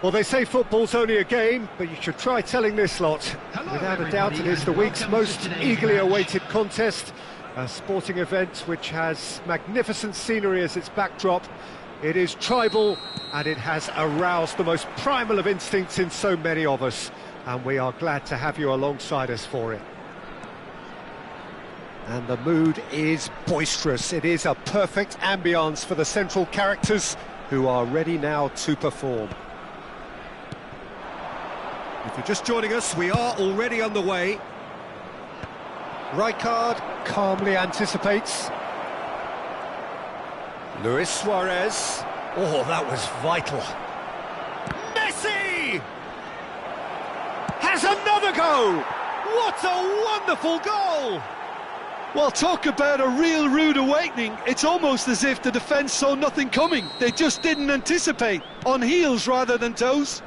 Well, they say football's only a game, but you should try telling this lot. Without a doubt, it is the week's most eagerly awaited contest, a sporting event which has magnificent scenery as its backdrop. It is tribal, and it has aroused the most primal of instincts in so many of us, and we are glad to have you alongside us for it. And the mood is boisterous. It is a perfect ambience for the central characters, who are ready now to perform. If you're just joining us, we are already underway. Rijkaard calmly anticipates. Luis Suarez. Oh, that was vital. Messi! Has another go! What a wonderful goal! Well, talk about a real rude awakening. It's almost as if the defence saw nothing coming. They just didn't anticipate. On heels rather than toes.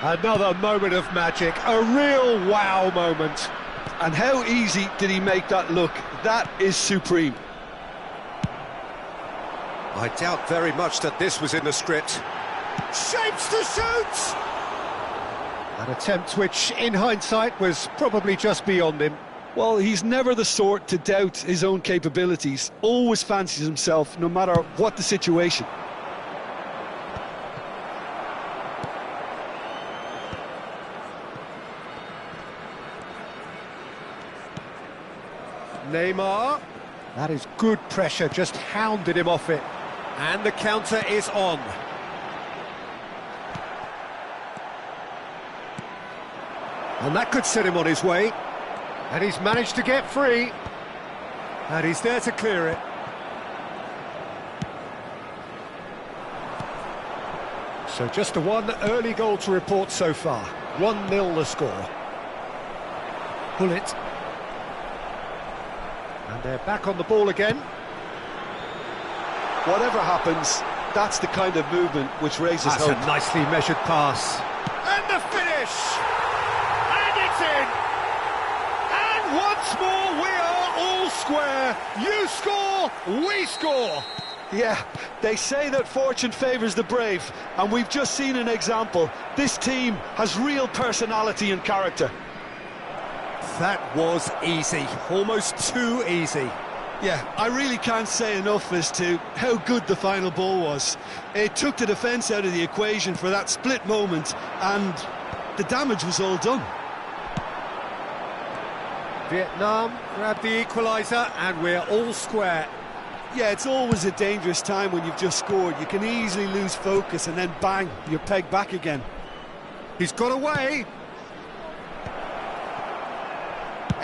Another moment of magic, a real wow moment. And how easy did he make that look? That is supreme. I doubt very much that this was in the script. Shapes to shoot! An attempt which, in hindsight, was probably just beyond him. Well, he's never the sort to doubt his own capabilities. Always fancies himself, no matter what the situation. Neymar. That is good pressure, just hounded him off it. And the counter is on. And that could set him on his way. And he's managed to get free. And he's there to clear it. So just the one early goal to report so far. 1-0 the score. Bullet. And they're back on the ball again. Whatever happens, that's the kind of movement which raises That's hope. a nicely measured pass. And the finish! And it's in! And once more we are all square. You score, we score. Yeah, they say that fortune favours the brave, and we've just seen an example. This team has real personality and character. That was easy, almost too easy. Yeah, I really can't say enough as to how good the final ball was. It took the defence out of the equation for that split moment, and the damage was all done. Vietnam grab the equaliser, and we're all square. Yeah, it's always a dangerous time when you've just scored. You can easily lose focus, and then bang, you're pegged back again. He's got away.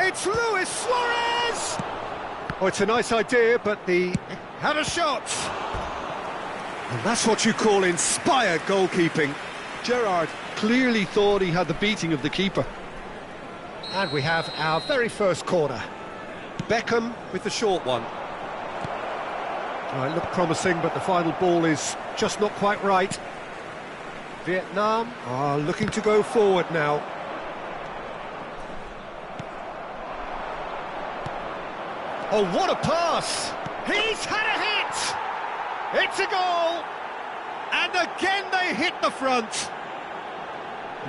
It's Luis Suarez! Oh, it's a nice idea, but the had a shot. And that's what you call inspired goalkeeping. Gerrard clearly thought he had the beating of the keeper. And we have our very first corner. Beckham with the short one. Oh, it looked promising, but the final ball is just not quite right. Vietnam are looking to go forward now. Oh, what a pass! He's had a hit! It's a goal! And again they hit the front.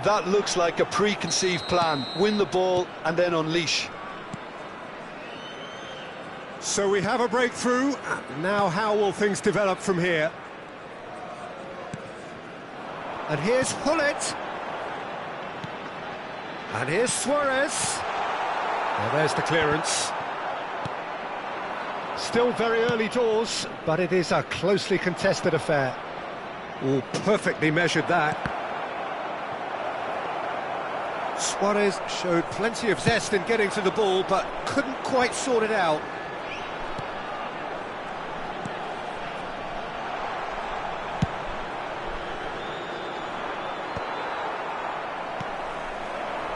That looks like a preconceived plan. Win the ball and then unleash. So we have a breakthrough. Now how will things develop from here? And here's Hullet. And here's Suarez. Well, there's the clearance. Still very early doors, but it is a closely contested affair. Oh, perfectly measured that. Suarez showed plenty of zest in getting to the ball, but couldn't quite sort it out.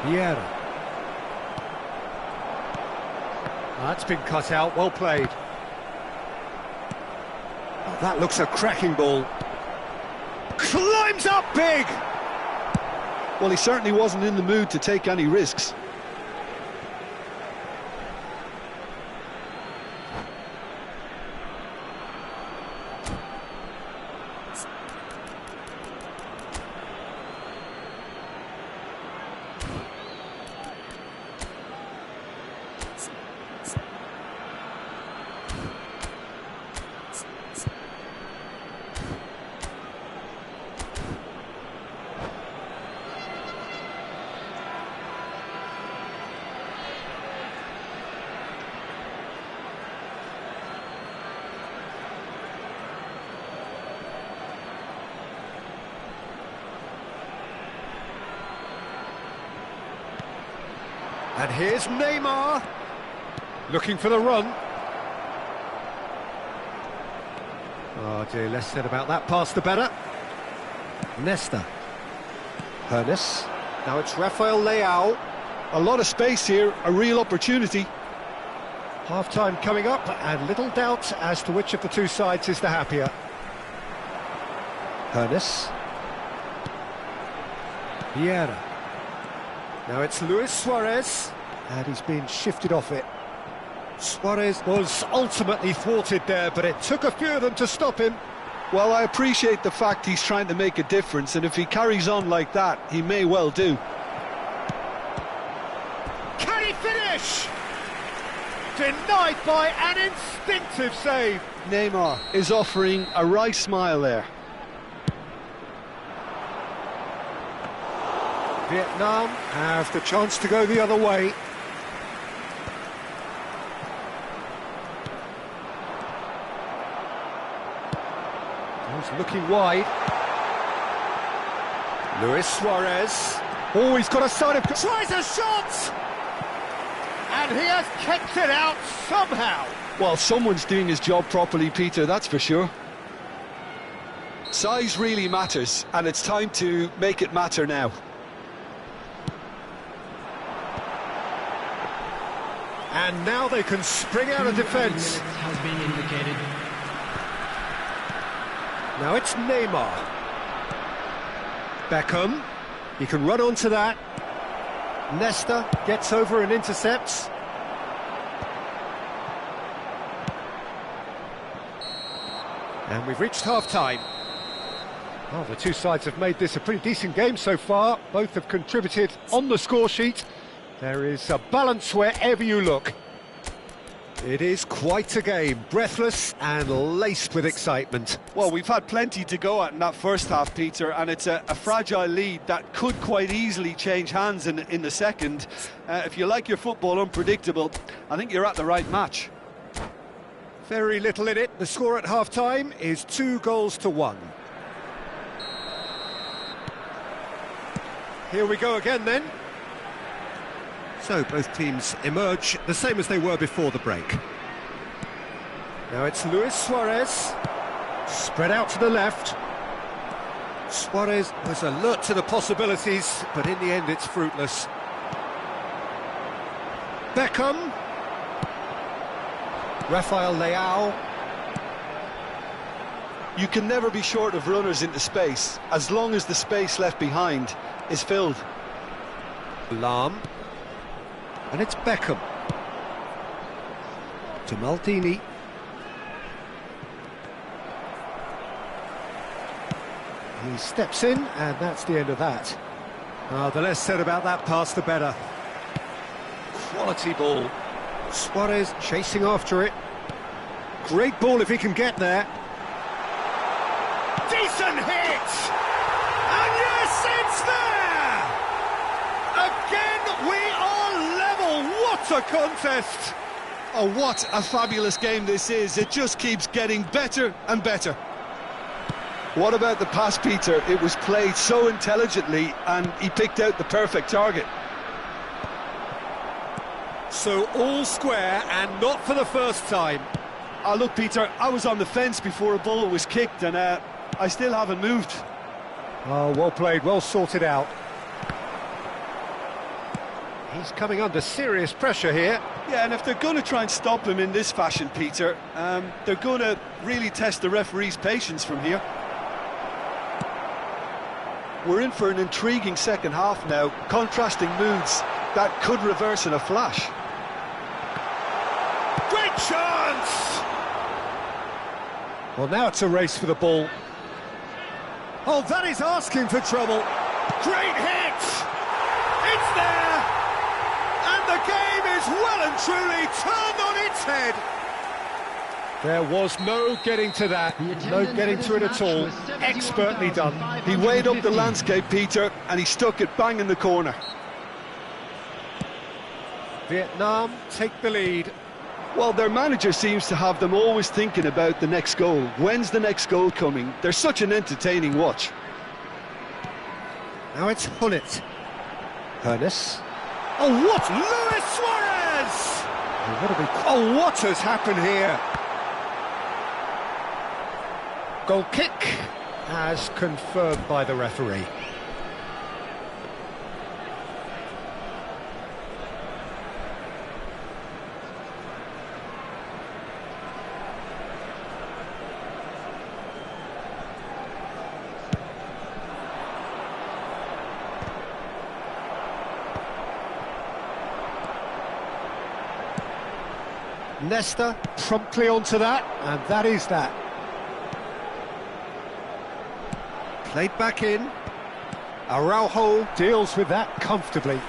Vieira. That's been cut out, well played. Oh, that looks a cracking ball. Climbs up big! Well, he certainly wasn't in the mood to take any risks. And here's Neymar, looking for the run. Oh dear, less said about that pass the better. Nesta. Hernes. Now it's Rafael Leao. A lot of space here, a real opportunity. Half-time coming up, and little doubt as to which of the two sides is the happier. Hernes. Vieira. Now it's Luis Suarez, and he's been shifted off it. Suarez was ultimately thwarted there, but it took a few of them to stop him. Well, I appreciate the fact he's trying to make a difference, and if he carries on like that, he may well do. Can he finish? Denied by an instinctive save. Neymar is offering a wry smile there. Vietnam have the chance to go the other way. He's looking wide. Luis Suarez. Oh, he's got a side of... Tries a shot! And he has kept it out somehow. Well, someone's doing his job properly, Peter, that's for sure. Size really matters, and it's time to make it matter now. And now they can spring out of defence. Has been indicated. Now it's Neymar. Beckham. He can run onto that. Nesta gets over and intercepts. And we've reached half-time. Well, the two sides have made this a pretty decent game so far. Both have contributed on the score sheet. There is a balance wherever you look. It is quite a game, breathless and laced with excitement. Well, we've had plenty to go at in that first half, Peter, and it's a fragile lead that could quite easily change hands in the second. If you like your football unpredictable, I think you're at the right match. Very little in it. The score at half-time is 2-1. Here we go again then. So both teams emerge the same as they were before the break. Now it's Luis Suarez, spread out to the left. Suarez was alert to the possibilities, but in the end it's fruitless. Beckham. Rafael Leao. You can never be short of runners into space, as long as the space left behind is filled. Lam. And it's Beckham. To Maldini. He steps in, and that's the end of that. The less said about that pass, the better. Quality ball. Suarez chasing after it. Great ball if he can get there. Decent hit! And yes, it's there! Again, we are level. What a contest! Oh, what a fabulous game this is. It just keeps getting better and better. What about the pass, Peter? It was played so intelligently, and he picked out the perfect target. So all square, and not for the first time. Look, Peter, I was on the fence before a ball was kicked, and I still haven't moved. Oh, well played, well sorted out. He's coming under serious pressure here. Yeah, and if they're going to try and stop him in this fashion, Peter, they're going to really test the referee's patience from here. We're in for an intriguing second half now, contrasting moods that could reverse in a flash. Great chance! Well, now it's a race for the ball. Oh, that is asking for trouble. Great hit! It's there! And the game is well and truly turned on its head. There was no getting to that, no getting to it at all. Expertly done. He weighed up the landscape, Peter, and he stuck it bang in the corner. Vietnam take the lead. Well, their manager seems to have them always thinking about the next goal. When's the next goal coming? They're such an entertaining watch. Now it's Hullet. Hernes. Oh, what? Luis Suarez! Oh, what has happened here? Goal kick, as confirmed by the referee. Nesta promptly onto that, and that is that. Played back in. Araujo deals with that comfortably.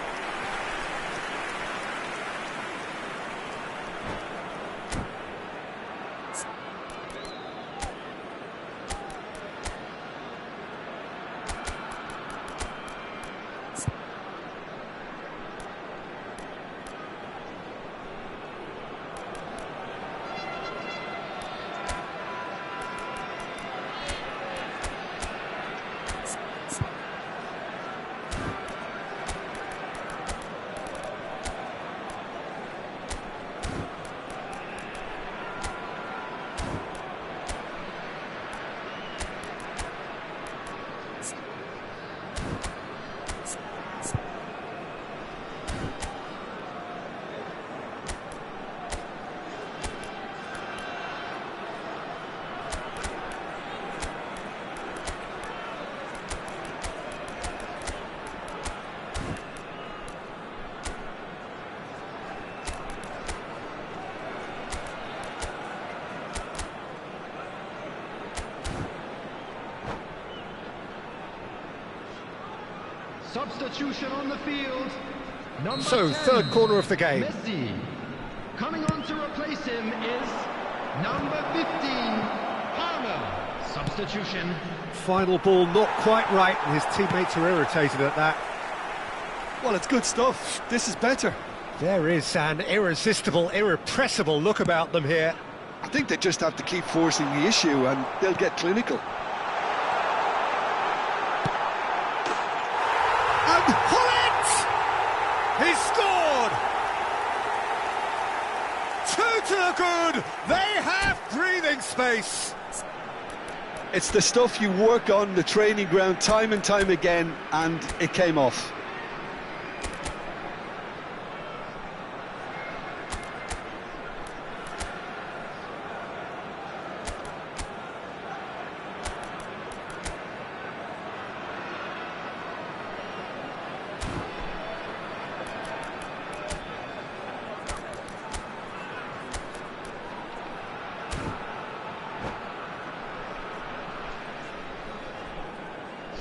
Substitution on the field. So, 10, third corner of the game. Messi. Coming on to replace him is number 15, Palmer. Substitution. Final ball not quite right, and his teammates are irritated at that. Well, it's good stuff. This is better. There is an irresistible, irrepressible look about them here. I think they just have to keep forcing the issue and they'll get clinical. And Hullet! He scored! 2 to the good! They have breathing space! It's the stuff you work on the training ground time and time again, and it came off.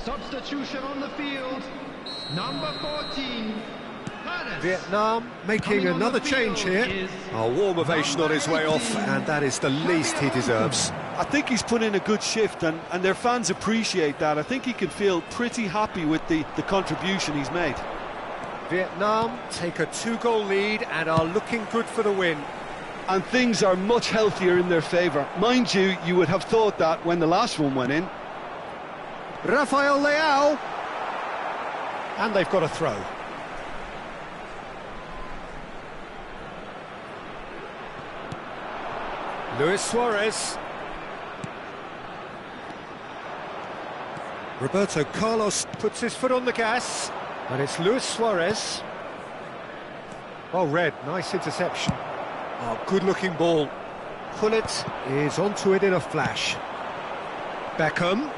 Substitution on the field. Number 14, Hannes. Vietnam making another change here. A warm ovation on his way off, and that is the least he deserves. I think he's put in a good shift, and their fans appreciate that. I think he can feel pretty happy with the contribution he's made. Vietnam take a 2-goal lead and are looking good for the win. And things are much healthier in their favour. Mind you, you would have thought that when the last one went in. Rafael Leao. And they've got a throw. Luis Suarez. Roberto Carlos puts his foot on the gas. And it's Luis Suarez. Oh, Red, nice interception. Oh, good-looking ball. Hullet is onto it in a flash. Beckham.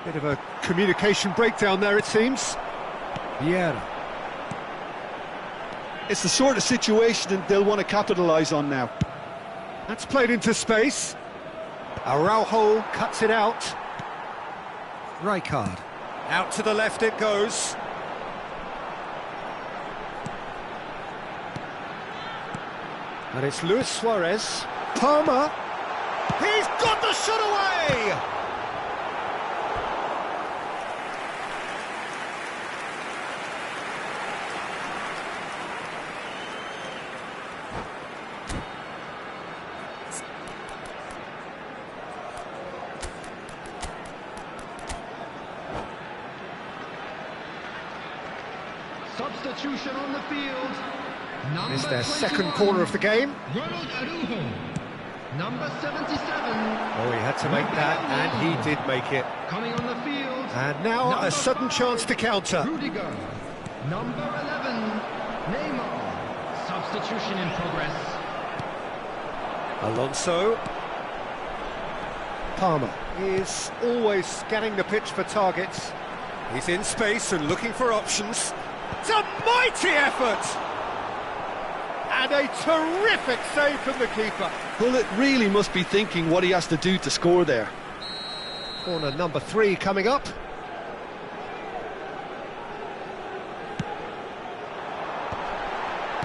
Bit of a communication breakdown there, it seems. Vieira. It's the sort of situation that they'll want to capitalise on now. That's played into space. Araujo cuts it out. Rijkaard. Out to the left it goes. And it's Luis Suarez. Palmer. He's got the shot away! substitution on the field. Number It's their 21, second corner of the game. Ronald Araujo. Number 77. Oh, he had to make that, and he did make it. Coming on the field. And now Number a sudden 5, chance to counter. Rudiger. Number 11, Neymar. Substitution in progress. Alonso. Palmer is always scanning the pitch for targets. He's in space and looking for options. It's a mighty effort! And a terrific save from the keeper. Well, it really must be thinking what he has to do to score there. Corner number 3 coming up.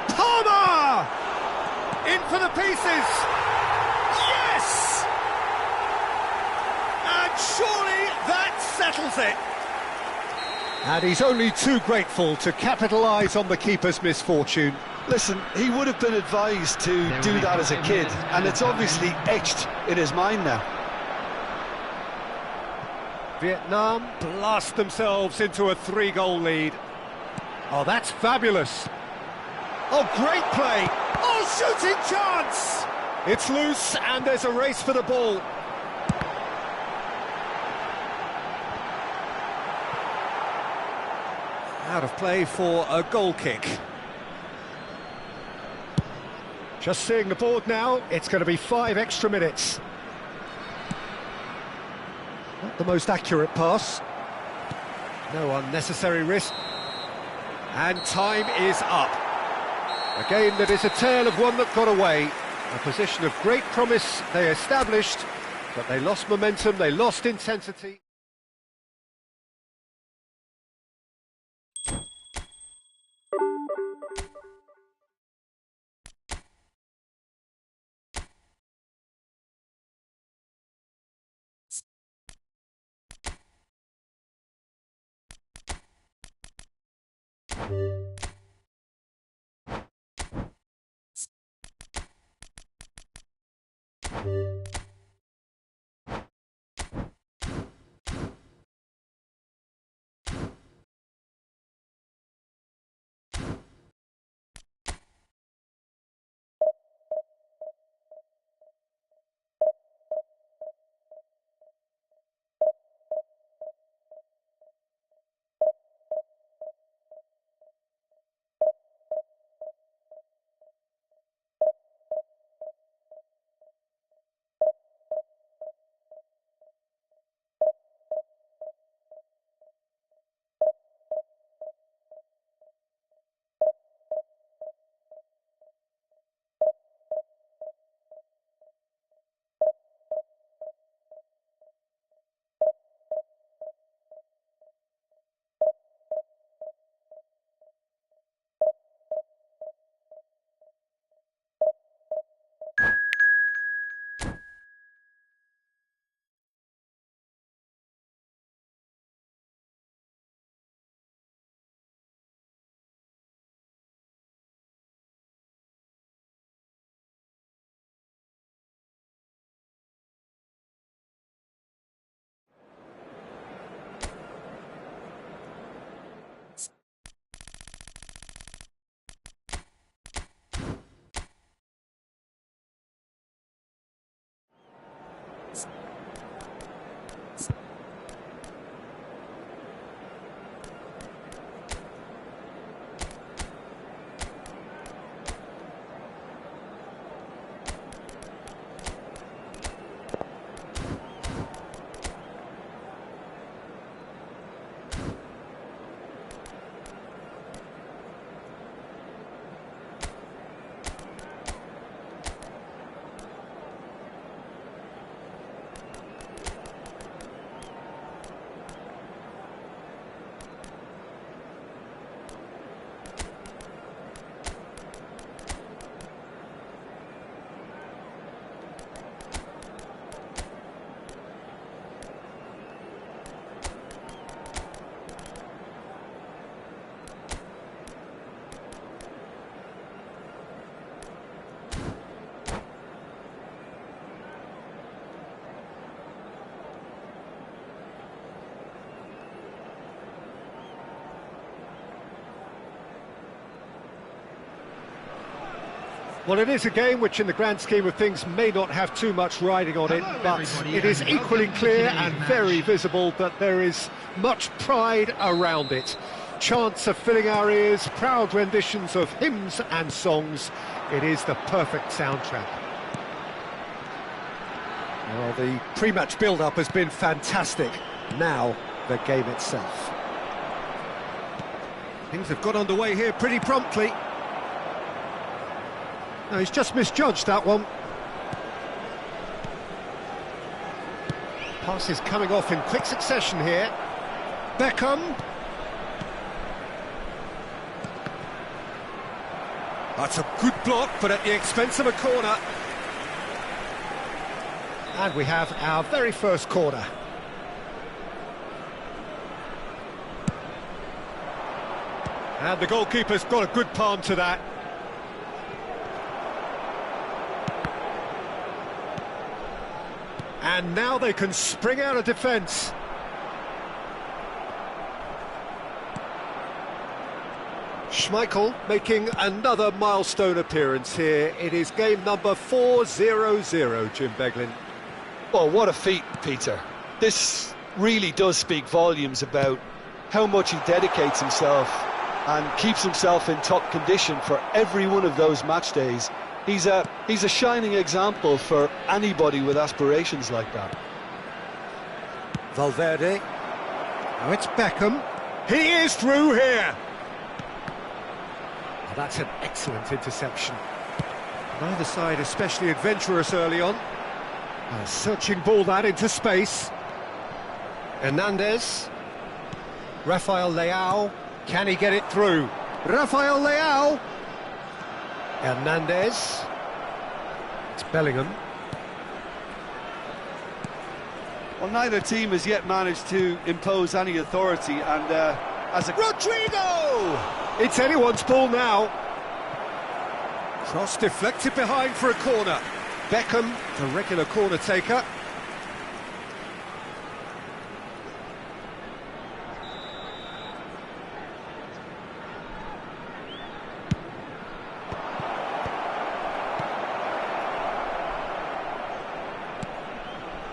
Palmer! In for the pieces! Yes! And surely that settles it. And he's only too grateful to capitalise on the keeper's misfortune. Listen, he would have been advised to do that as a kid, and it's obviously etched in his mind now. Vietnam blast themselves into a 3-goal lead. Oh, that's fabulous. Oh, great play. Oh, shooting chance. It's loose and there's a race for the ball. Out of play for a goal kick. Just seeing the board now, it's going to be 5 extra minutes. Not the most accurate pass. No unnecessary risk. And time is up. A game that is a tale of one that got away. A position of great promise they established, but they lost momentum, they lost intensity. Well, it is a game which in the grand scheme of things may not have too much riding on it, but it is equally clear and very visible that there is much pride around it. Chants are filling our ears, proud renditions of hymns and songs. It is the perfect soundtrack. Well, the pre-match build-up has been fantastic. Now, the game itself. Things have got underway here pretty promptly. No, he's just misjudged that one. Passes coming off in quick succession here. Beckham. That's a good block, but at the expense of a corner. And we have our very first corner. And the goalkeeper's got a good palm to that. And now they can spring out of defence. Schmeichel making another milestone appearance here. It is game number 400, Jim Beglin. Well, what a feat, Peter. This really does speak volumes about how much he dedicates himself and keeps himself in top condition for every one of those match days. He's a shining example for anybody with aspirations like that. Valverde. Now it's Beckham. He is through here. Oh, that's an excellent interception. Neither side especially adventurous early on. A searching ball that into space. Hernandez. Rafael Leao. Can he get it through? Rafael Leao. Hernandez. It's Bellingham. Well, neither team has yet managed to impose any authority, and as a... Rodrigo! It's anyone's ball now. Cross deflected behind for a corner. Beckham, the regular corner taker.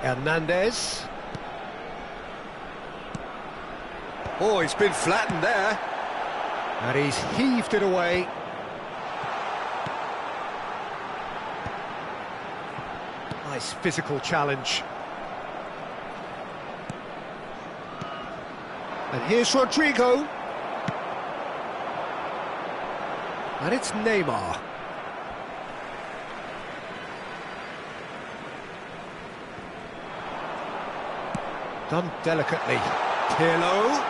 Hernandez. Oh, he's been flattened there. And he's heaved it away. Nice physical challenge. And here's Rodrigo. And it's Neymar. Done delicately. Pirlo.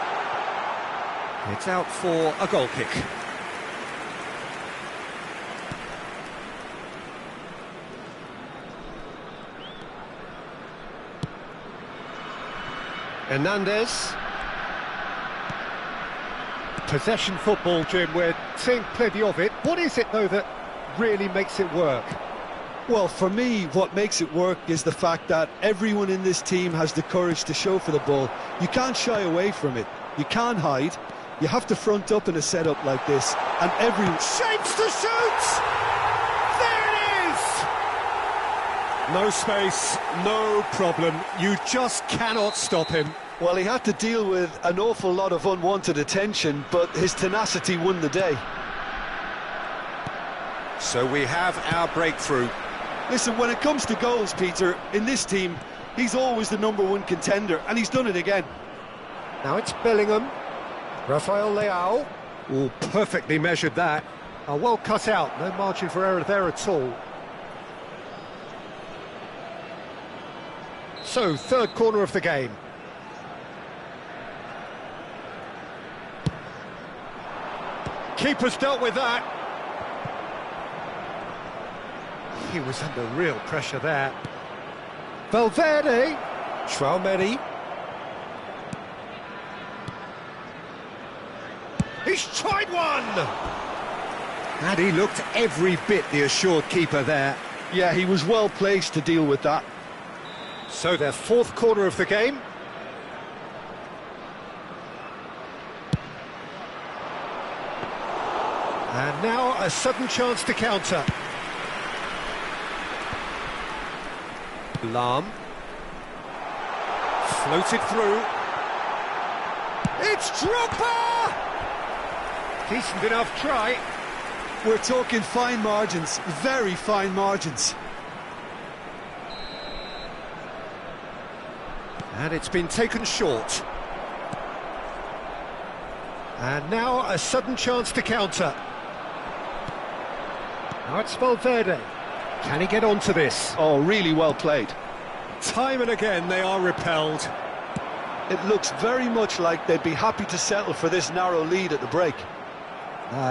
It's out for a goal kick. Hernandez. Possession football, Jim, we're seeing plenty of it. What is it, though, that really makes it work? Well, for me, what makes it work is the fact that everyone in this team has the courage to show for the ball. You can't shy away from it. You can't hide. You have to front up in a setup like this, and everyone... Shapes to shoot! There it is! No space, no problem. You just cannot stop him. Well, he had to deal with an awful lot of unwanted attention, but his tenacity won the day. So we have our breakthrough. Listen, when it comes to goals, Peter, in this team, he's always the #1 contender, and he's done it again. Now it's Bellingham. Rafael Leao. Oh, perfectly measured that. Well cut out, no margin for error there at all. So, third corner of the game. Keeper's dealt with that. He was under real pressure there. Valverde. Traumeri. He's tried one! And he looked every bit the assured keeper there. Yeah, he was well placed to deal with that. So their fourth corner of the game. And now a sudden chance to counter. Lahm. Floated through. It's Drogba! Decent enough try. We're talking fine margins, very fine margins. And it's been taken short. And now a sudden chance to counter. Now it's Valverde. Can he get onto this? Oh, really well played. Time and again they are repelled. It looks very much like they'd be happy to settle for this narrow lead at the break.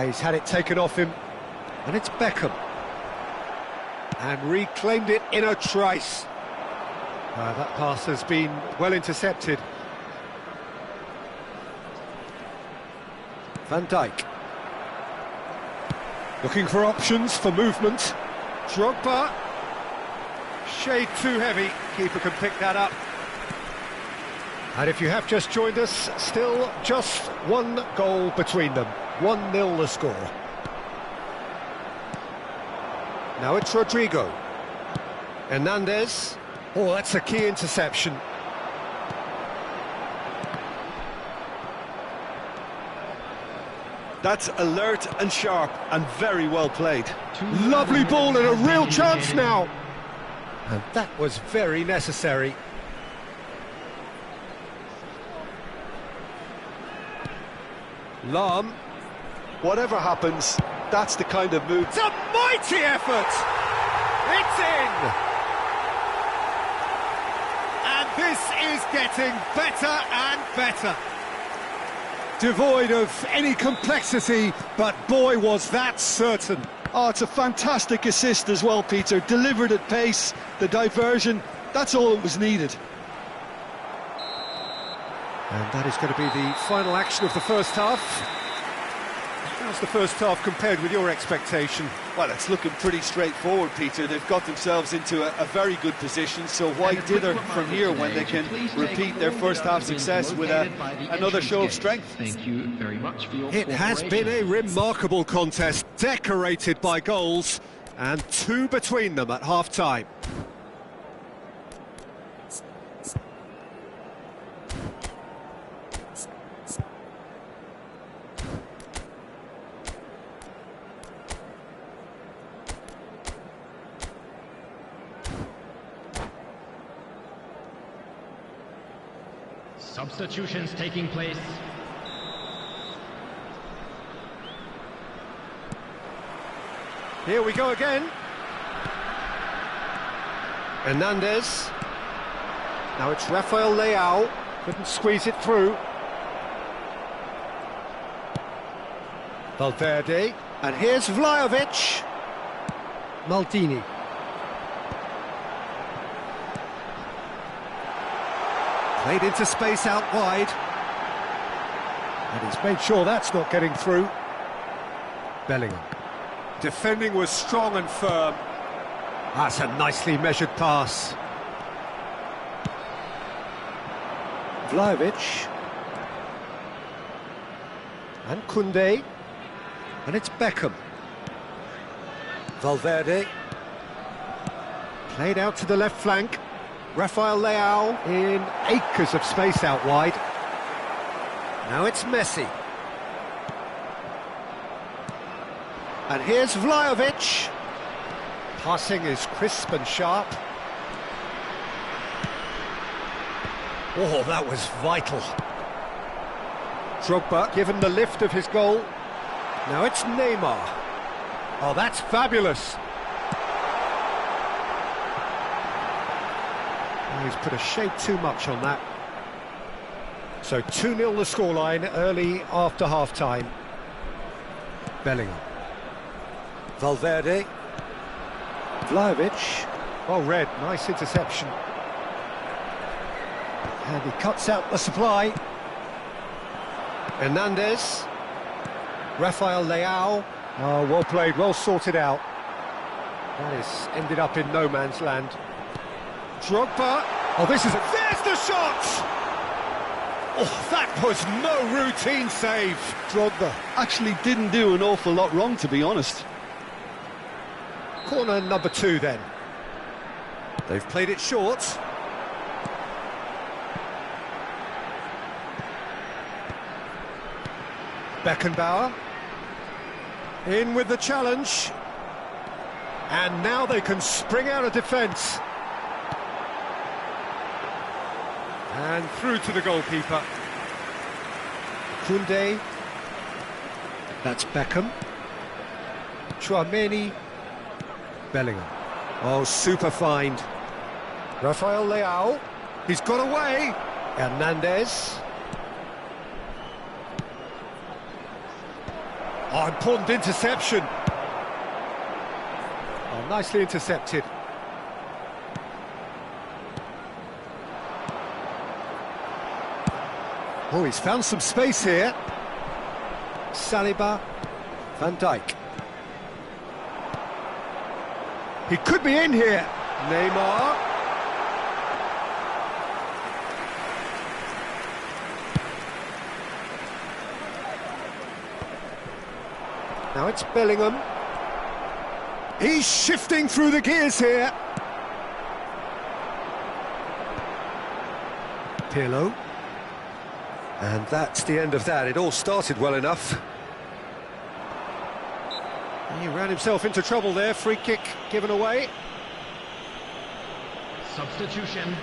He's had it taken off him. And it's Beckham. And reclaimed it in a trice. That pass has been well intercepted. Van Dijk. Looking for options for movement. Drogba. Shade too heavy. Keeper can pick that up. And if you have just joined us, still just one goal between them. 1-0 the score. Now it's Rodrigo. Hernandez. Oh, that's a key interception. That's alert and sharp and very well played. Lovely ball and a real chance now. And that was very necessary. Lahm. Whatever happens, that's the kind of move. It's a mighty effort! It's in! And this is getting better and better. Devoid of any complexity, but boy was that certain. Oh, it's a fantastic assist as well, Peter. Delivered at pace, the diversion, that's all that was needed. And that is going to be the final action of the first half. How's the first half compared with your expectation? Well, it's looking pretty straightforward, Peter. They've got themselves into a very good position, so why dither from here when they can repeat their first half success with another show of strength? Thank you very much for your It has been a remarkable contest, decorated by goals, and two between them at half-time. Substitutions taking place. Here we go again. Hernandez. Now it's Rafael Leao. Couldn't squeeze it through. Valverde. And here's Vlahovic. Maldini. Played into space out wide. And he's made sure that's not getting through. Bellingham. Defending was strong and firm. That's a nicely measured pass. Vlahovic. And Koundé. And it's Beckham. Valverde. Played out to the left flank. Rafael Leao in acres of space out wide. Now it's Messi. And here's Vlahovic. Passing is crisp and sharp. Oh, that was vital. Drogba given the lift of his goal. Now it's Neymar. Oh, that's fabulous. He's put a shade too much on that. So 2-0 the scoreline early after half-time. Bellingham. Valverde. Vlahovic. Oh, red, nice interception. And he cuts out the supply. Hernandez. Rafael Leao. Oh, well played, well sorted out. That is ended up in no man's land. Drogba. Oh, this is a... There's the shot! Oh, that was no routine save. Drogba actually didn't do an awful lot wrong, to be honest. Corner number 2 then. They've played it short. Beckenbauer. In with the challenge. And now they can spring out of defence. And through to the goalkeeper. Koundé. That's Beckham. Chouameni. Bellingham. Oh, super find. Rafael Leao. He's got away. Hernandez. Oh, important interception. Oh, nicely intercepted. Oh, he's found some space here. Saliba. Van Dijk. He could be in here. Neymar. Now it's Bellingham. He's shifting through the gears here. Pirlo. And that's the end of that. It all started well enough. He ran himself into trouble there. Free kick given away. Substitution.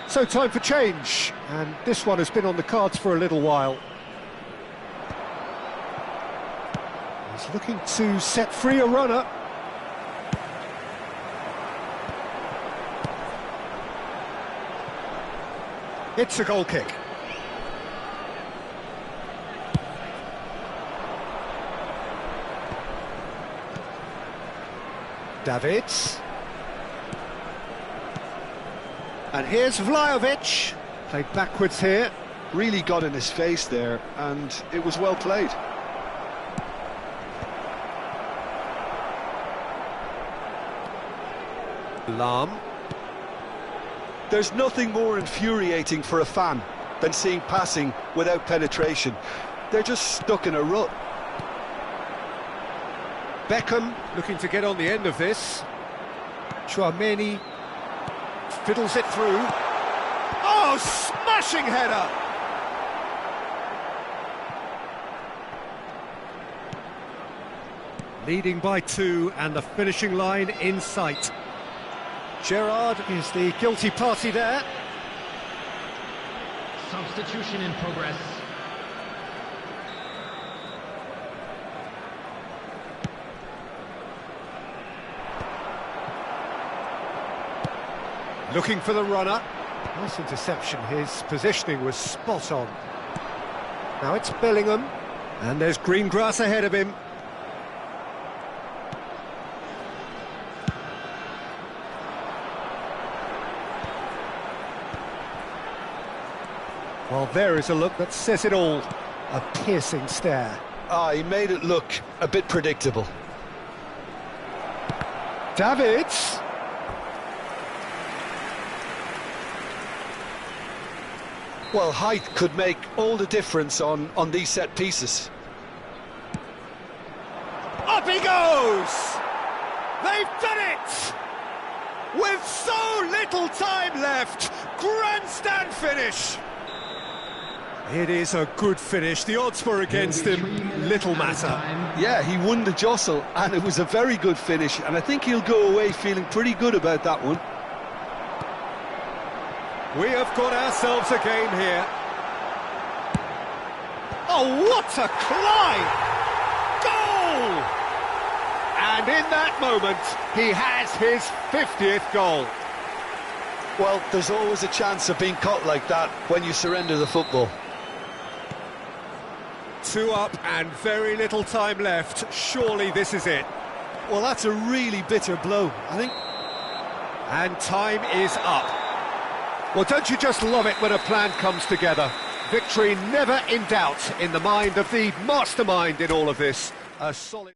So time for change, and this one has been on the cards for a little while. He's looking to set free a runner. It's a goal kick. Davids. And here's Vlahovic, played backwards here. Really got in his face there, and it was well played. Lahm. There's nothing more infuriating for a fan than seeing passing without penetration. They're just stuck in a rut. Beckham looking to get on the end of this. Chouameni fiddles it through. Oh, smashing header! Leading by 2 and the finishing line in sight. Gerrard is the guilty party there. Substitution in progress. Looking for the runner. Nice interception. His positioning was spot on. Now it's Bellingham. And there's green grass ahead of him. Well, there is a look that says it all. A piercing stare. Ah, he made it look a bit predictable. Davids. Well, height could make all the difference on these set pieces. Up he goes! They've done it! With so little time left, grandstand finish! It is a good finish. The odds were against him, little matter. Yeah, he won the jostle, and it was a very good finish, and I think he'll go away feeling pretty good about that one. We have got ourselves a game here. Oh, what a climb! Goal! And in that moment, he has his 50th goal. Well, there's always a chance of being caught like that when you surrender the football. 2 up and very little time left. Surely this is it. Well, that's a really bitter blow, I think. And time is up. Well, don't you just love it when a plan comes together? Victory never in doubt in the mind of the mastermind in all of this. A solid...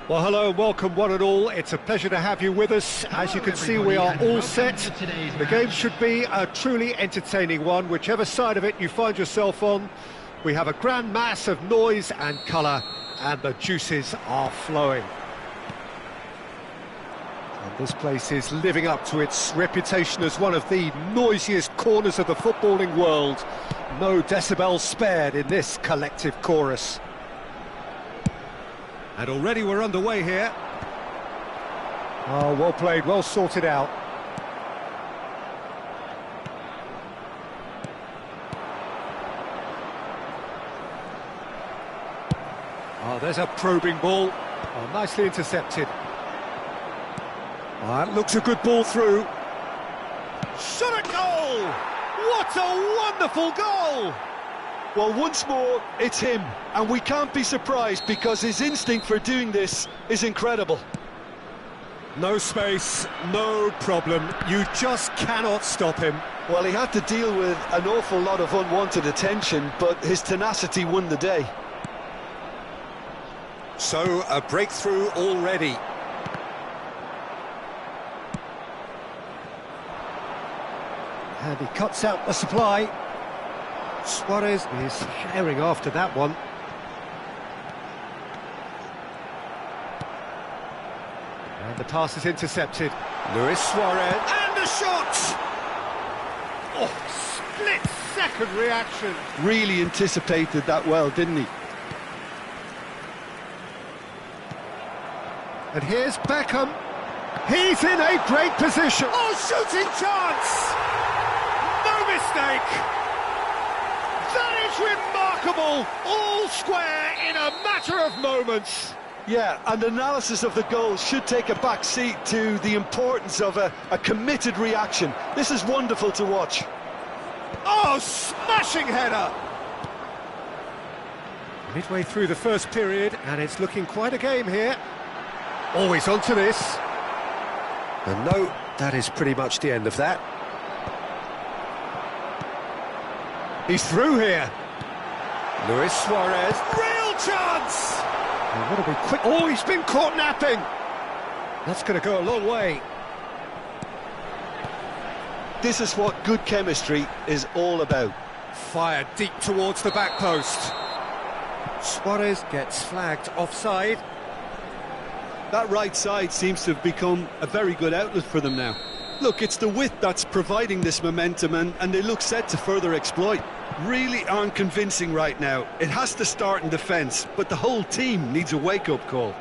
Well, hello and welcome one and all. It's a pleasure to have you with us. As you can see, we are all set. The game should be a truly entertaining one, whichever side of it you find yourself on. We have a grand mass of noise and colour, and the juices are flowing. And this place is living up to its reputation as one of the noisiest corners of the footballing world. No decibels spared in this collective chorus. And already we're underway here. Oh, well played, well sorted out. Oh, there's a probing ball. Oh, nicely intercepted. Oh, that looks a good ball through. Shot at goal! What a wonderful goal! Well, once more, it's him, and we can't be surprised because his instinct for doing this is incredible. No space, no problem, you just cannot stop him. Well, he had to deal with an awful lot of unwanted attention, but his tenacity won the day. So, a breakthrough already. And he cuts out the supply. Suarez is sharing after that one. And the pass is intercepted. Luis Suarez. And the shot! Oh, split-second reaction. Really anticipated that well, didn't he? And here's Beckham. He's in a great position. Oh, shooting chance! No mistake! That is remarkable! All square in a matter of moments. Yeah, and analysis of the goal should take a back seat to the importance of a committed reaction. This is wonderful to watch. Oh, smashing header! Midway through the first period, and it's looking quite a game here. Always onto this. And no, that is pretty much the end of that. He's through here. Luis Suarez, real chance! And what a big quick... Oh, he's been caught napping! That's going to go a long way. This is what good chemistry is all about. Fired deep towards the back post. Suarez gets flagged offside. That right side seems to have become a very good outlet for them now. Look, it's the width that's providing this momentum, and they look set to further exploit. Really aren't convincing right now. It has to start in defence, but the whole team needs a wake-up call.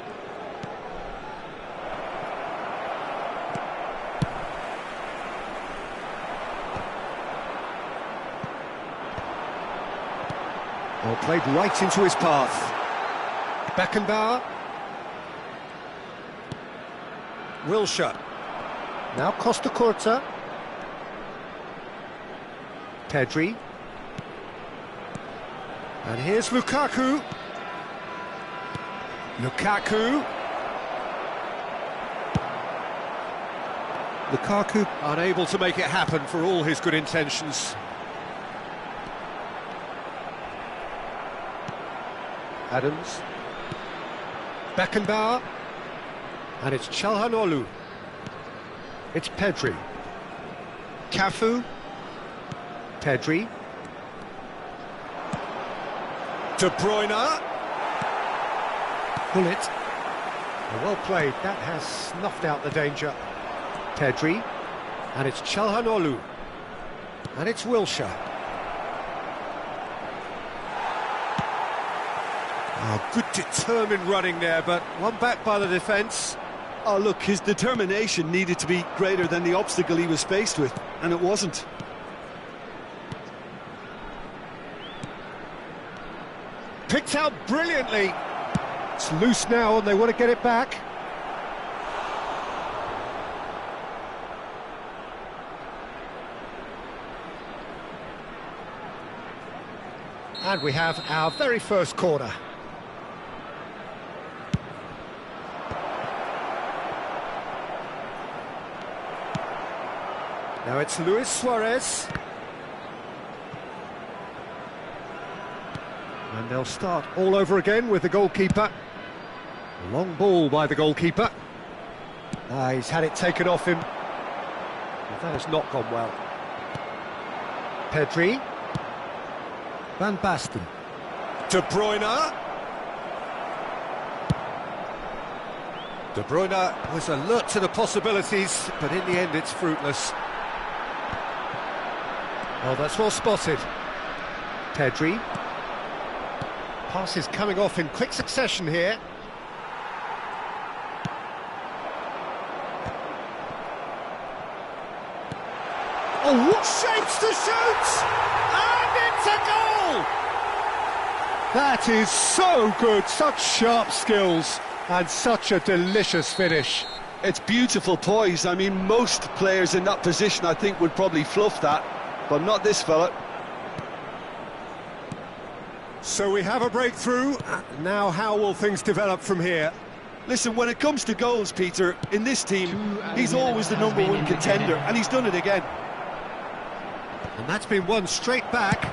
Well, played right into his path. Beckenbauer. Wilshere. Now Costa Curta. Pedri. And here's Lukaku. Lukaku unable to make it happen for all his good intentions. Adams. Beckenbauer. And it's Çalhanoğlu. It's Pedri. Cafu. Pedri. De Bruyne. Bullet. Well played. That has snuffed out the danger. Pedri. And it's Çalhanoğlu. And it's Wilshere. Oh, good determined running there, but one back by the defence. Oh, look, his determination needed to be greater than the obstacle he was faced with, and it wasn't. Picked out brilliantly. It's loose now, and they want to get it back. And we have our very first corner. Now it's Luis Suarez. And they'll start all over again with the goalkeeper. A long ball by the goalkeeper. He's had it taken off him. Well, that has not gone well. Pedri. Van Basten. De Bruyne. De Bruyne was alert to the possibilities, but in the end it's fruitless. Oh, that's well spotted. Pedri. Passes coming off in quick succession here. Oh, what shapes to shoot! And it's a goal! That is so good, such sharp skills, and such a delicious finish. It's beautiful poise. I mean, most players in that position, I think, would probably fluff that, but not this fella. So we have a breakthrough. Now how will things develop from here? Listen, when it comes to goals, Peter, in this team, he's always the #1 contender, and he's done it again. And that's been won straight back.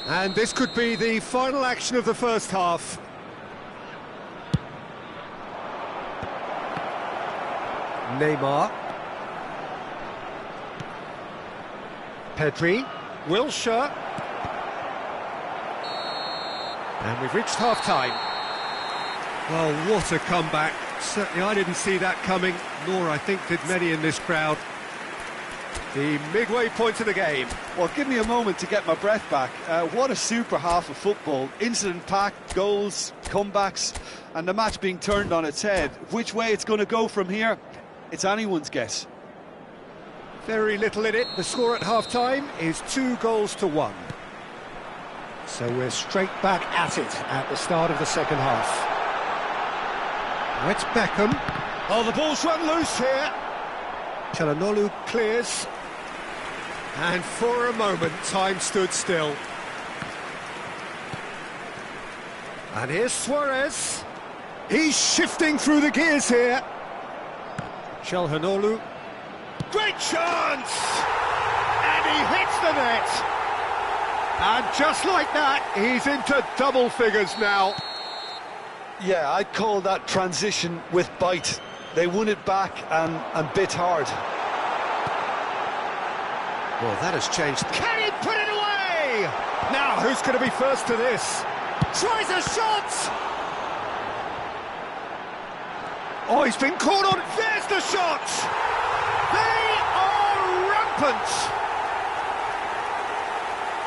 And this could be the final action of the first half. Neymar. Pedri. Wilshere. And we've reached half-time. Well, what a comeback. Certainly I didn't see that coming, nor I think did many in this crowd. The midway point of the game. Well, give me a moment to get my breath back. What a super half of football. Incident-packed, goals, comebacks, and the match being turned on its head. Which way it's going to go from here, it's anyone's guess. Very little in it. The score at half-time is 2-1. So we're straight back at it at the start of the second half. Now it's Beckham. Oh, the ball's run loose here. Çalhanoğlu clears. And for a moment, time stood still. And here's Suarez. He's shifting through the gears here. Çalhanoğlu. Great chance! And he hits the net. And just like that, he's into double figures now. Yeah, I'd call that transition with bite. They won it back and bit hard. Well, that has changed. Can he put it away? Now, who's going to be first to this? Tries a shot! Oh, he's been caught on. There's the shot! They are rampant!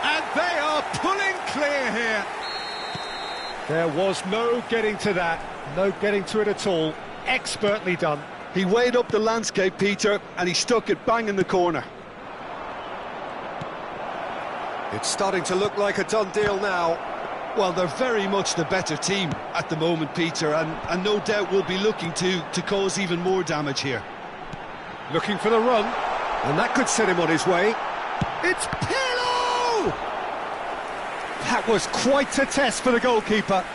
And they are pulling clear here. There was no getting to that. No getting to it at all. Expertly done. He weighed up the landscape, Peter, and he stuck it bang in the corner. It's starting to look like a done deal now. Well, they're very much the better team at the moment, Peter, and no doubt will be looking to cause even more damage here. Looking for the run, and that could set him on his way. It's Pirlo! That was quite a test for the goalkeeper.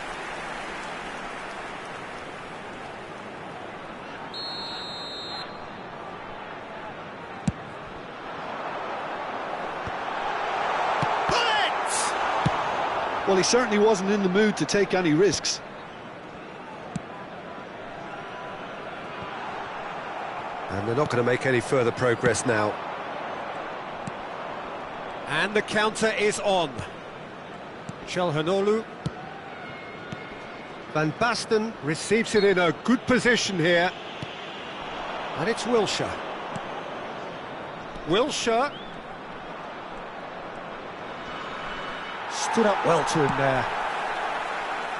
Well, he certainly wasn't in the mood to take any risks. And they're not going to make any further progress now. And the counter is on. Çalhanoğlu. Van Basten receives it in a good position here. And it's Wilshere. Wilshere. Stood up well to him there.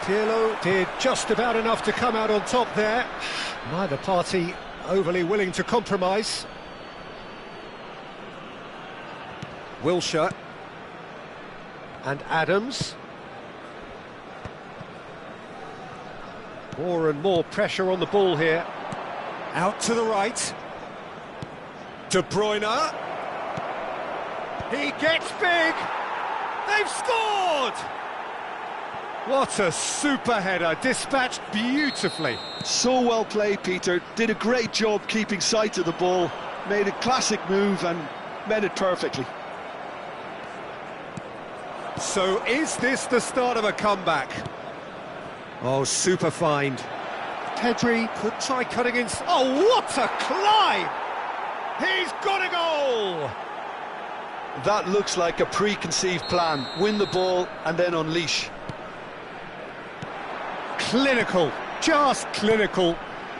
Pirlo did just about enough to come out on top there. Neither party overly willing to compromise. Wilshere. And Adams. More and more pressure on the ball here. Out to the right. De Bruyne. He gets big. They've scored! What a super header, dispatched beautifully. So well played, Peter. Did a great job keeping sight of the ball. Made a classic move and met it perfectly. So is this the start of a comeback? Oh, super find. Pedri could try cutting in. Oh, what a climb! He's got a goal! That looks like a preconceived plan. Win the ball and then unleash. Clinical, just clinical.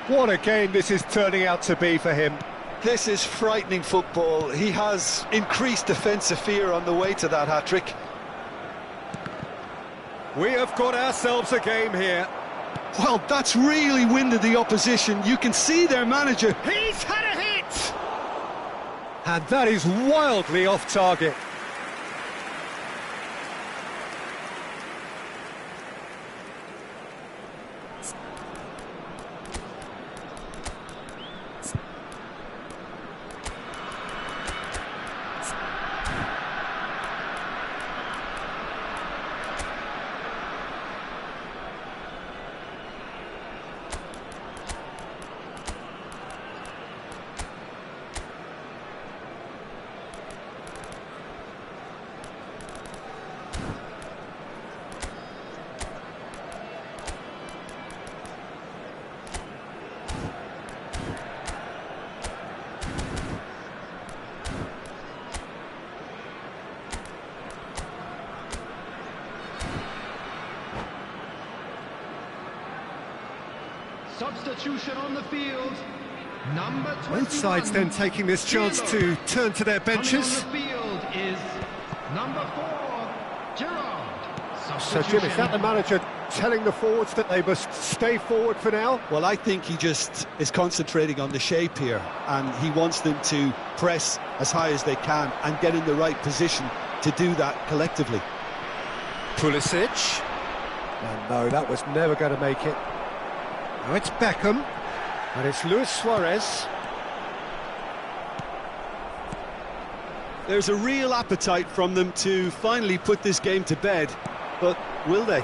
What a game this is turning out to be for him. This is frightening football. He has increased defensive fear on the way to that hat-trick. We have got ourselves a game here. Well, that's really winded the opposition. You can see their manager. He's had a hit! And that is wildly off target. Substitution on the field. Number 21. Both sides then taking this chance to turn to their benches. Coming on the field is number 4, Gerard. So Jim, is that the manager telling the forwards that they must stay forward for now? Well, I think he just is concentrating on the shape here, and he wants them to press as high as they can and get in the right position to do that collectively. Pulisic. And no, that was never going to make it. Now it's Beckham, and it's Luis Suarez. There's a real appetite from them to finally put this game to bed, but will they?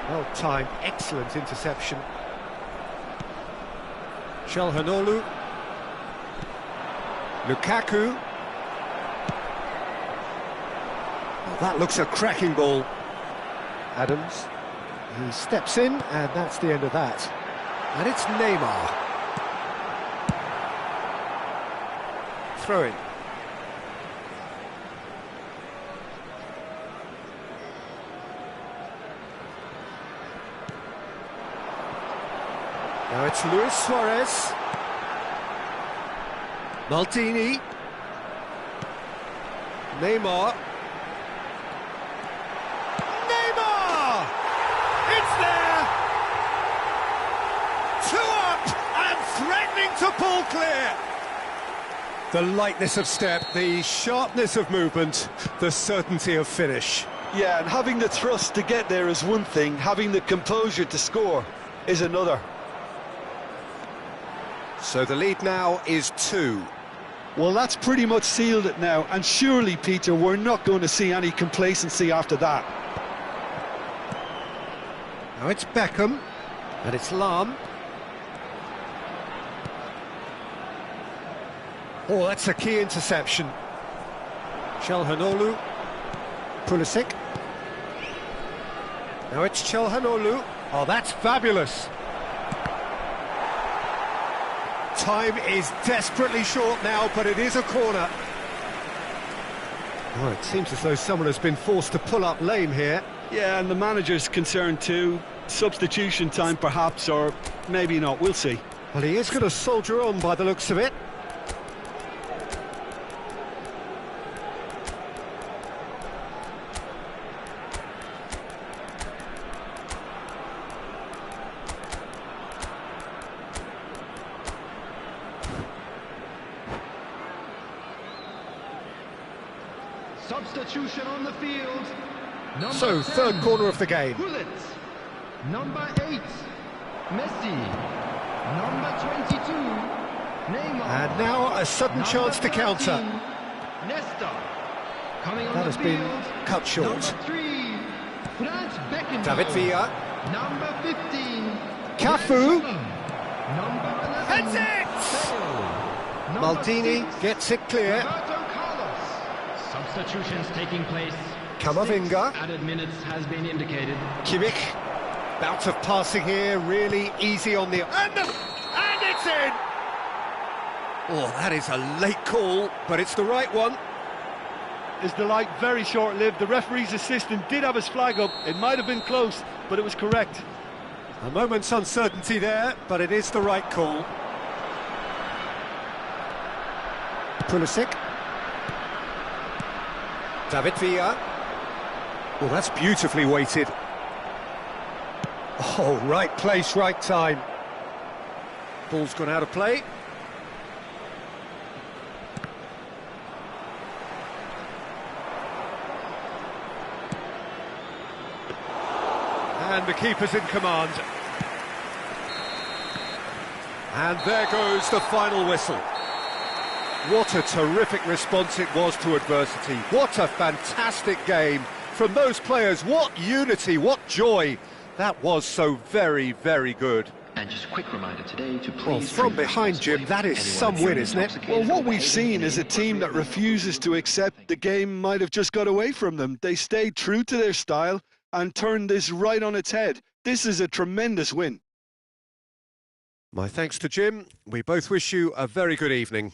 Well timed, excellent interception. Calhanoglu. Lukaku. Oh, that looks a cracking ball. Adams. He steps in, and that's the end of that. And it's Neymar. Throw in. Now it's Luis Suarez. Maldini. Neymar. Neymar! It's there! 2 up and threatening to pull clear. The lightness of step, the sharpness of movement, the certainty of finish. Yeah, and having the thrust to get there is one thing, having the composure to score is another. So the lead now is 2. Well, that's pretty much sealed it now, and surely, Peter, we're not going to see any complacency after that. Now it's Beckham, and it's Lahm. Oh, that's a key interception. Calhanoglu. Pulisic. Now it's Calhanoglu. Oh, that's fabulous. Time is desperately short now, but it is a corner. Oh, it seems as though someone has been forced to pull up lame here. Yeah, and the manager's concerned too. Substitution time perhaps, or maybe not, we'll see. Well, he is going to soldier on by the looks of it. Substitution on the field. Number So, 10, third corner of the game. Gullit. Number 8, Messi. Number 22, Neymar. And now a sudden Number chance to 13, counter. Nesta. Coming on That the has been field. cut short. Number 3, Franz Beckenbauer. David Villa. Number 15, Cafu. Number 11, Heads it! Bale. Number Maldini 6, gets it clear. Roberto Carlos. Substitutions taking place. Camavinga. 6 added minutes has been indicated. Kimmich. Bout of passing here, really easy on the... And it's in! Oh, that is a late call, but it's the right one. Is the light very short-lived? The referee's assistant did have his flag up. It might have been close, but it was correct. A moment's uncertainty there, but it is the right call. Pulisic. David Villa. Well, that's beautifully weighted. Oh, right place, right time. Ball's gone out of play. And the keeper's in command. And there goes the final whistle. What a terrific response it was to adversity. What a fantastic game from those players. What unity, what joy. That was so very, very good. And just a quick reminder today to please... Well, from behind, Jim, that is some win, isn't it? Well, what we've seen is a team that refuses to accept the game might have just got away from them. They stayed true to their style and turned this right on its head. This is a tremendous win. My thanks to Jim. We both wish you a very good evening.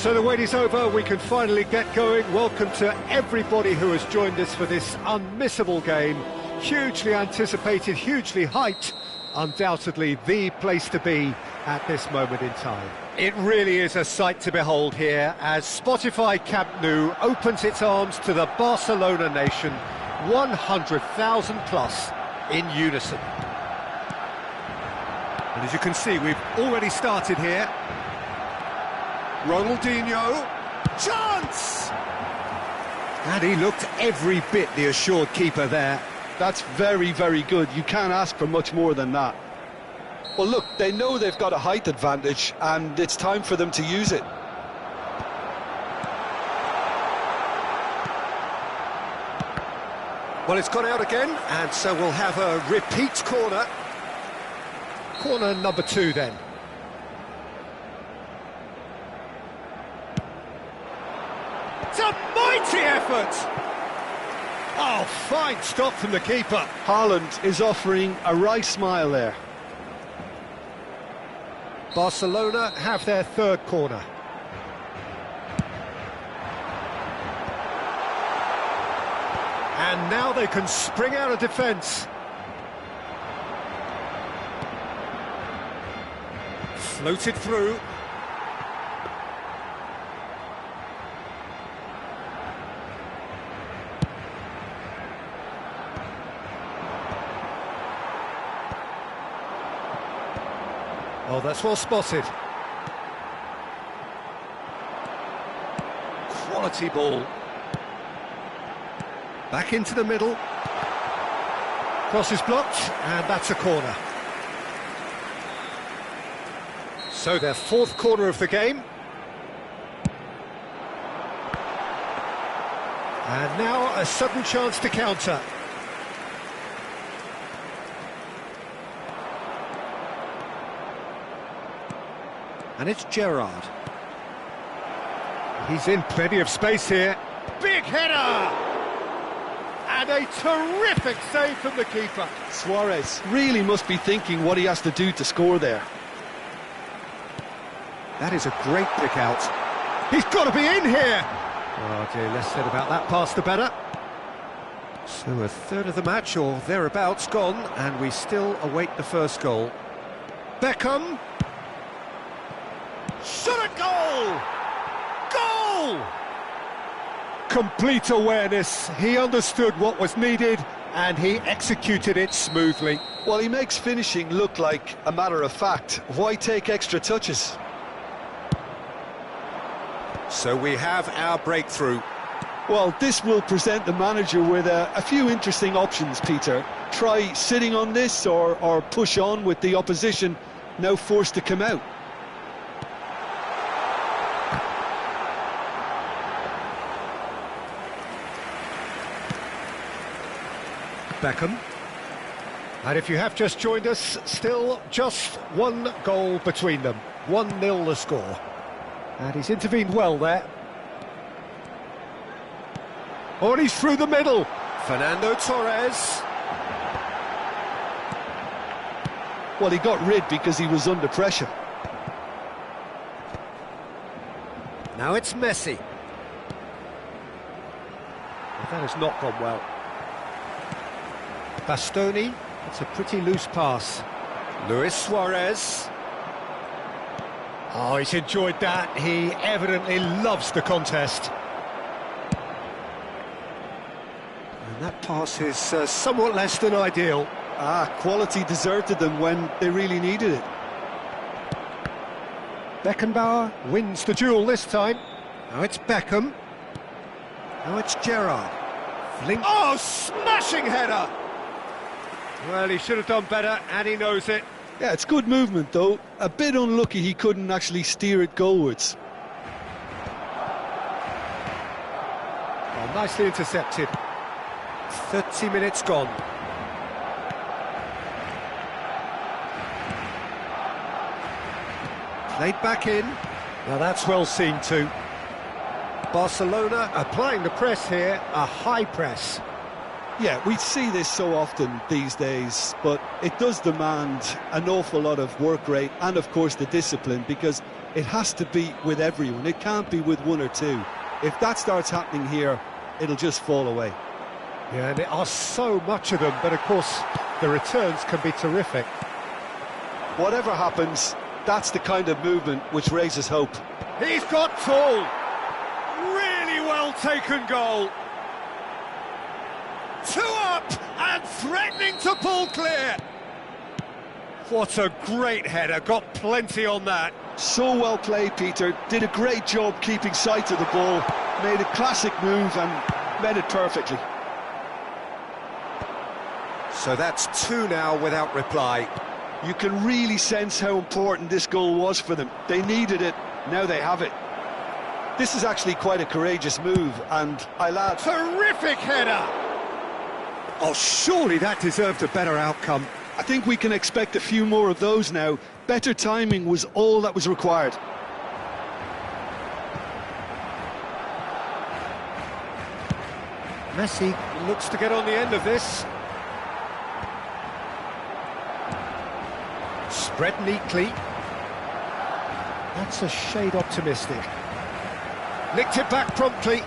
So the wait is over, we can finally get going. Welcome to everybody who has joined us for this unmissable game. Hugely anticipated, hugely hyped, undoubtedly the place to be at this moment in time. It really is a sight to behold here as Spotify Camp Nou opens its arms to the Barcelona nation, 100,000 plus in unison. And as you can see, we've already started here. Ronaldinho, chance! And he looked every bit the assured keeper there. That's very, very good. You can't ask for much more than that. Well, look, they know they've got a height advantage, and it's time for them to use it. Well, it's gone out again, and so we'll have a repeat corner. Corner number 2 then. It's a mighty effort! Oh, fine stop from the keeper. Haaland is offering a right smile there. Barcelona have their third corner. And now they can spring out of defence. Floated through. Oh, that's well spotted. Quality ball. Back into the middle. Cross is blocked, and that's a corner. So their fourth corner of the game. And now a sudden chance to counter. And it's Gerrard. He's in plenty of space here. Big header! And a terrific save from the keeper. Suarez really must be thinking what he has to do to score there. That is a great pick out. He's got to be in here! Oh dear, less said about that pass the better. So a third of the match, or thereabouts, gone, and we still await the first goal. Beckham! Shot a goal! Goal! Complete awareness. He understood what was needed and he executed it smoothly. Well, he makes finishing look like a matter of fact. Why take extra touches? So we have our breakthrough. Well, this will present the manager with a few interesting options, Peter. Try sitting on this or push on with the opposition now forced to come out. Beckham. And if you have just joined us, still just one goal between them. 1-0 the score. And he's intervened well there. Oh, and he's through the middle. Fernando Torres. Well, he got rid because he was under pressure. Now it's Messi. Well, that has not gone well. Bastoni, it's a pretty loose pass. Luis Suarez. Oh, he's enjoyed that. He evidently loves the contest. And that pass is somewhat less than ideal. Quality deserted them when they really needed it. Beckenbauer wins the duel this time. Now it's Beckham. Now it's Gerrard. Oh, smashing header! Well, he should have done better, and he knows it. Yeah, it's good movement, though. A bit unlucky he couldn't actually steer it goalwards. Well, nicely intercepted. 30 minutes gone. Played back in. Now that's well seen too. Barcelona applying the press here, a high press. Yeah, we see this so often these days, but it does demand an awful lot of work rate and, of course, the discipline, because it has to be with everyone. It can't be with one or two. If that starts happening here, it'll just fall away. Yeah, and there are so much of them, but of course the returns can be terrific. Whatever happens, that's the kind of movement which raises hope. He's got tall! Really well taken goal! 2 up and threatening to pull clear! What a great header, got plenty on that. So well played, Peter. Did a great job keeping sight of the ball, made a classic move and made it perfectly. So that's 2 now without reply. You can really sense how important this goal was for them. They needed it, now they have it. This is actually quite a courageous move, and I'll add... Terrific header! Oh, surely that deserved a better outcome. I think we can expect a few more of those now. Better timing was all that was required. Messi looks to get on the end of this. Spread neatly. That's a shade optimistic. Nicked it back promptly.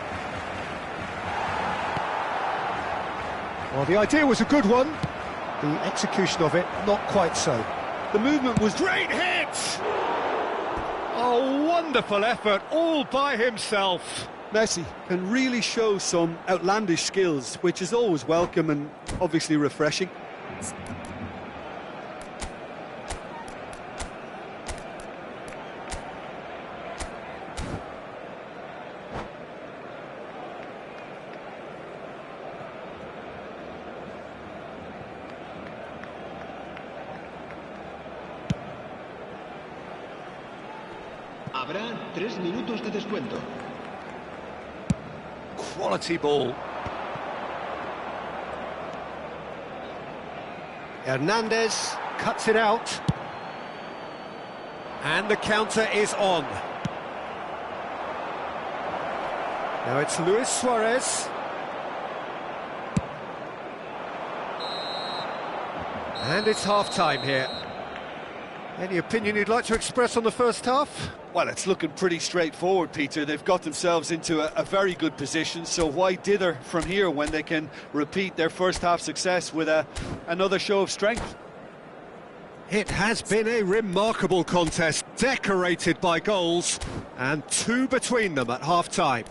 Well, the idea was a good one. The execution of it, not quite so. The movement was... Great hit! Oh, wonderful effort, all by himself. Messi can really show some outlandish skills, which is always welcome and obviously refreshing. Habrá 3 minutos de descuento. Quality ball. Hernandez cuts it out. And the counter is on. Now it's Luis Suarez. And it's half-time here. Any opinion you'd like to express on the first half? Well, it's looking pretty straightforward, Peter. They've got themselves into a very good position, so why dither from here when they can repeat their first half success with another show of strength? It has been a remarkable contest, decorated by goals, and 2 between them at half-time.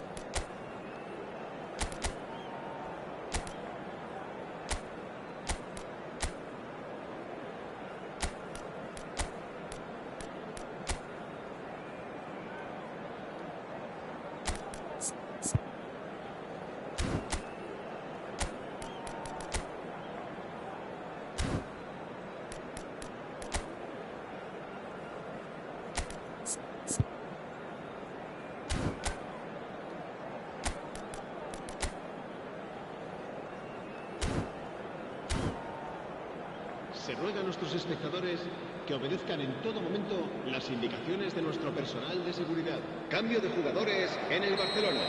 Se ruega a nuestros espectadores que obedezcan en todo momento las indicaciones de nuestro personal de seguridad. Cambio de jugadores en el Barcelona.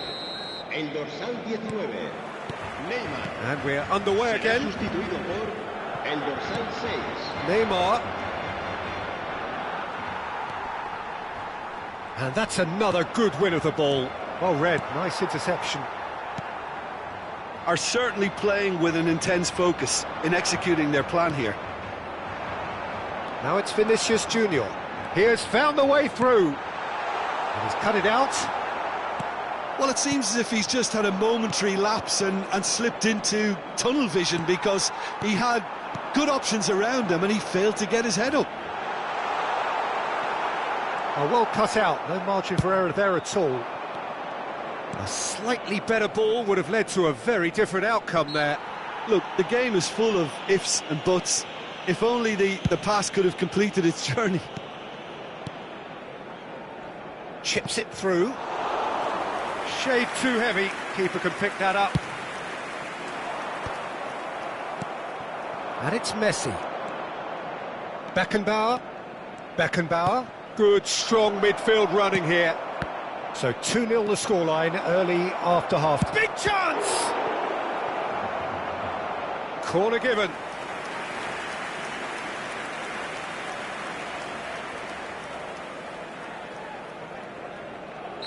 El dorsal 19, Neymar. And we're underway Será again. sustituido por el dorsal 6. Neymar. And that's another good win of the ball. Well read, nice interception. Are certainly playing with an intense focus in executing their plan here. Now it's Vinicius Junior. He has found the way through. And he's cut it out. Well, it seems as if he's just had a momentary lapse and slipped into tunnel vision, because he had good options around him and he failed to get his head up. Oh, well cut out, no margin for error there at all. A slightly better ball would have led to a very different outcome there. Look, the game is full of ifs and buts. If only the pass could have completed its journey. Chips it through. Shade too heavy, keeper can pick that up. And it's Messi. Beckenbauer. Beckenbauer. Good, strong midfield running here. So 2-0 the scoreline early after half. Big chance! Corner given.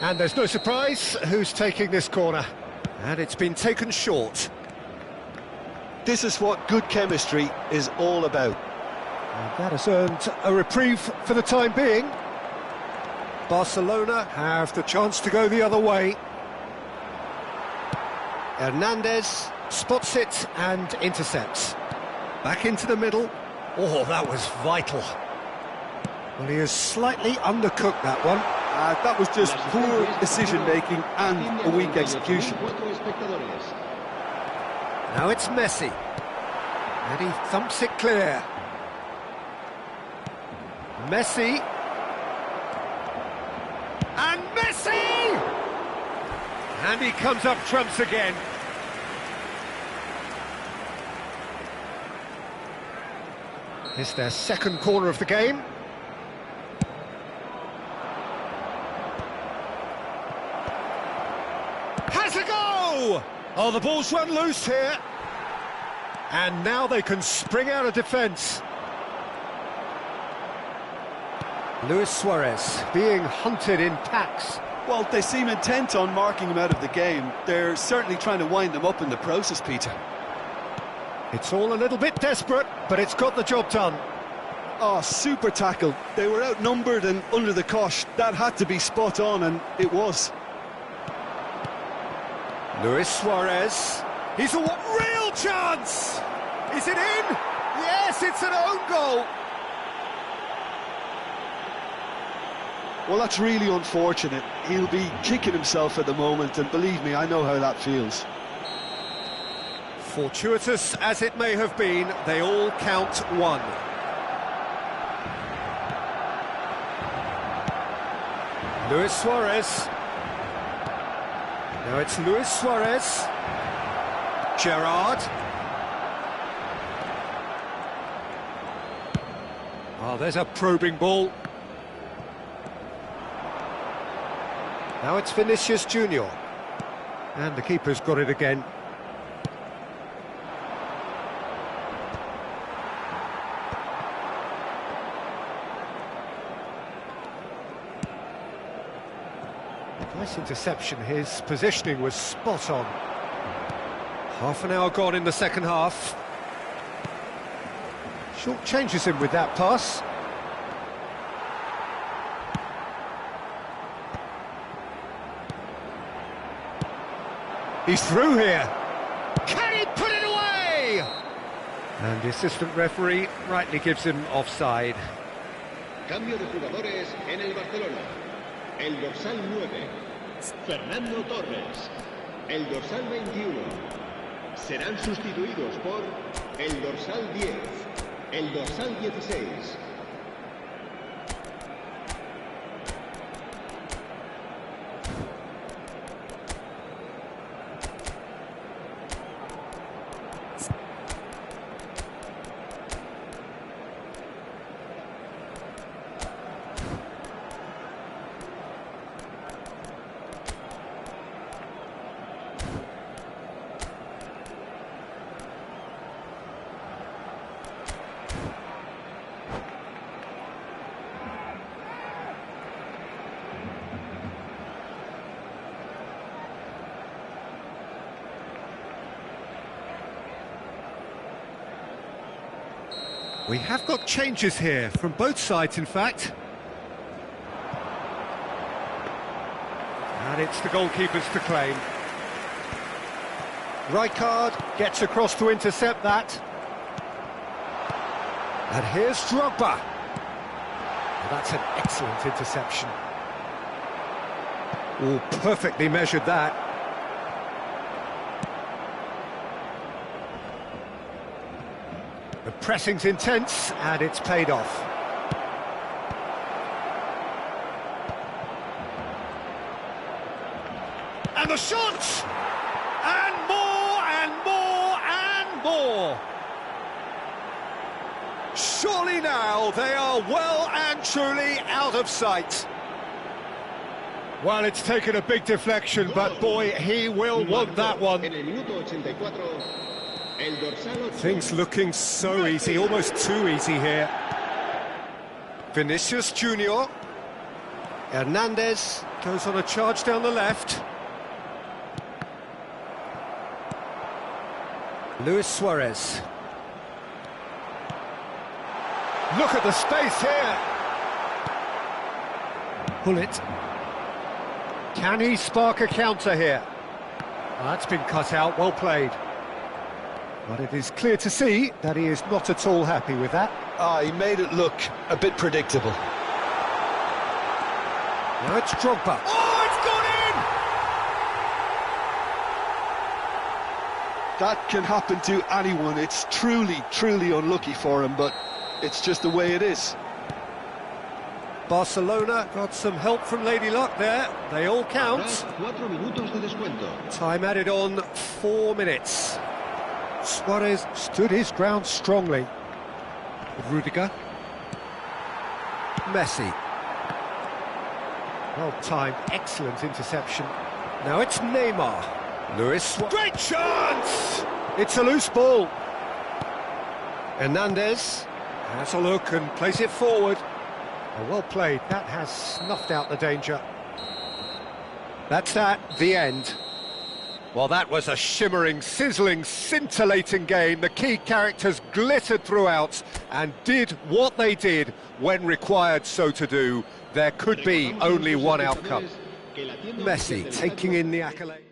And there's no surprise who's taking this corner. And it's been taken short. This is what good chemistry is all about. And that has earned a reprieve for the time being. Barcelona have the chance to go the other way. Hernandez spots it and intercepts. Back into the middle. Oh, that was vital. Well, he has slightly undercooked that one. That was just poor decision-making and a weak execution. Now it's Messi. And he thumps it clear. Messi. And Messi! And he comes up trumps again. It's their second corner of the game. Has a go! Oh, the ball's run loose here. And now they can spring out of defence. Luis Suarez being hunted in packs. Well, they seem intent on marking him out of the game. They're certainly trying to wind them up in the process, Peter. It's all a little bit desperate, but it's got the job done. Oh, super tackle. They were outnumbered and under the cosh. That had to be spot on, and it was. Luis Suarez. He's a real chance! Is it in? Yes, it's an own goal! Well, that's really unfortunate. He'll be kicking himself at the moment, and believe me, I know how that feels. Fortuitous as it may have been, they all count one. Luis Suarez. Now it's Luis Suarez. Gerrard. Oh, there's a probing ball. Now it's Vinicius Junior. And the keeper's got it again. Nice interception. His positioning was spot on. Half an hour gone in the second half. Short changes him with that pass. He's through here. Can he put it away? And the assistant referee rightly gives him offside. Cambio de jugadores en el Barcelona. El dorsal 9, Fernando Torres. El dorsal 21. Serán sustituidos por el dorsal 10, el dorsal 16. We have got changes here, from both sides in fact. And it's the goalkeepers to claim. Rijkaard gets across to intercept that. And here's Drogba. Well, that's an excellent interception. Oh, perfectly measured that. The pressing's intense, and it's paid off. And the shot! And more, and more, and more! Surely now they are well and truly out of sight. Well, it's taken a big deflection, but boy, he will want that one. En el minuto 84, El dorsal 8. Things looking so easy, almost too easy here. Vinicius Junior. Hernandez goes on a charge down the left. Luis Suarez. Look at the space here. Bullet. Can he spark a counter here? Well, that's been cut out, well played. But it is clear to see that he is not at all happy with that. He made it look a bit predictable. Now it's Drogba. Oh, it's gone in! That can happen to anyone. It's truly, truly unlucky for him, but it's just the way it is. Barcelona got some help from Lady Luck there. They all count. 4 minutos de descuento. Time added on 4 minutes. Suarez stood his ground strongly. Rudiger. Messi. Well timed, excellent interception. Now it's Neymar. Luis Suarez. Great chance! It's a loose ball. Hernandez has a look and plays it forward. Oh, well played, that has snuffed out the danger. That's the end. Well, that was a shimmering, sizzling, scintillating game. The key characters glittered throughout and did what they did when required so to do. There could be only one outcome. Messi taking in the accolade.